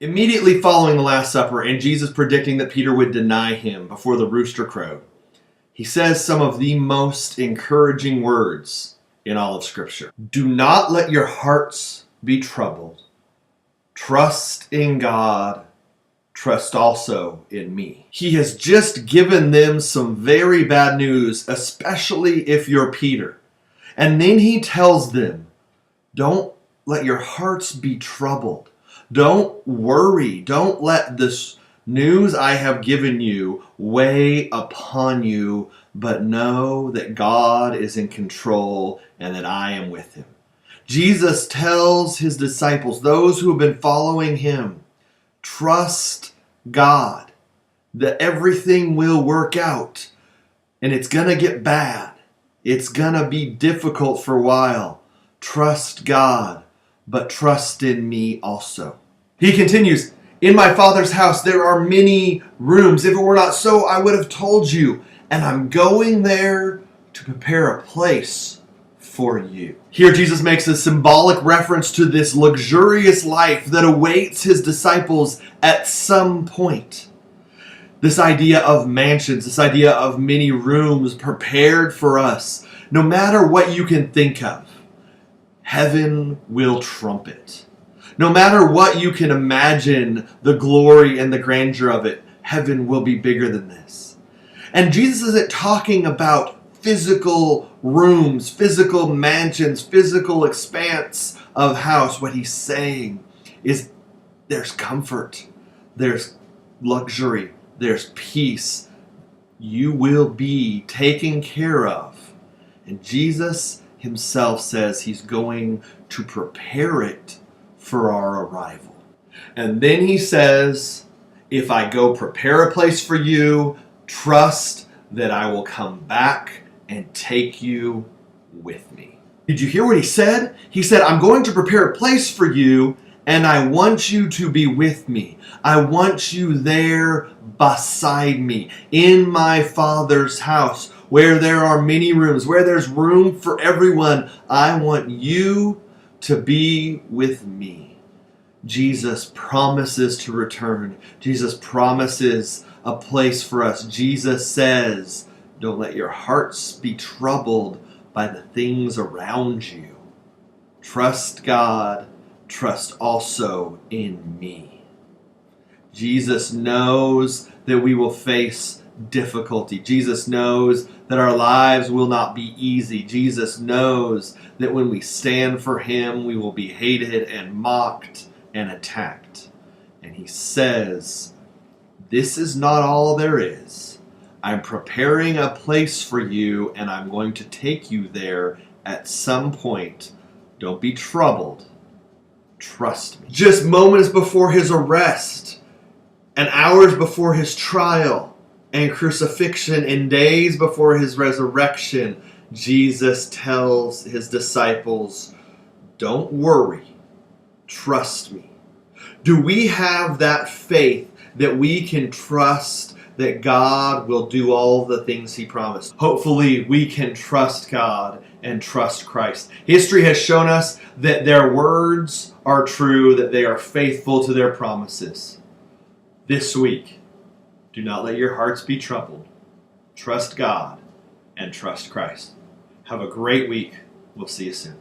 Immediately following the Last Supper and Jesus predicting that Peter would deny him before the rooster crowed, he says some of the most encouraging words in all of Scripture. Do not let your hearts be troubled. Trust in God. Trust also in me. He has just given them some very bad news, especially if you're Peter. And then he tells them, don't let your hearts be troubled. Don't worry. Don't let this news I have given you weigh upon you, but know that God is in control and that I am with him. Jesus tells his disciples, those who have been following him, trust God, that everything will work out, and it's going to get bad. It's going to be difficult for a while. Trust God, but trust in me also. He continues, in my Father's house there are many rooms. If it were not so, I would have told you, and I'm going there to prepare a place for you. Here Jesus makes a symbolic reference to this luxurious life that awaits his disciples at some point. This idea of mansions, this idea of many rooms prepared for us. No matter what you can think of, heaven will trumpet. No matter what you can imagine the glory and the grandeur of it, heaven will be bigger than this. And Jesus isn't talking about physical rooms, physical mansions, physical expanse of house. What he's saying is there's comfort, there's luxury, there's peace. You will be taken care of. And Jesus himself says he's going to prepare it for our arrival. And then he says, if I go prepare a place for you, trust that I will come back and take you with me. Did you hear what he said? He said, I'm going to prepare a place for you, and I want you to be with me. I want you there beside me in my Father's house, where there are many rooms, where there's room for everyone. I want you to be with me. Jesus promises to return. Jesus promises a place for us. Jesus says, don't let your hearts be troubled by the things around you. Trust God. Trust also in me. Jesus knows that we will face difficulty. Jesus knows that our lives will not be easy. Jesus knows that when we stand for him, we will be hated and mocked and attacked. And he says, this is not all there is. I'm preparing a place for you, and I'm going to take you there at some point. Don't be troubled. Trust me. Just moments before his arrest, and hours before his trial and crucifixion, and days before his resurrection, Jesus tells his disciples, don't worry, trust me. Do we have that faith that we can trust that God will do all the things he promised? Hopefully we can trust God and trust Christ. History has shown us that their words are true, that they are faithful to their promises. This week, do not let your hearts be troubled. Trust God and trust Christ. Have a great week. We'll see you soon.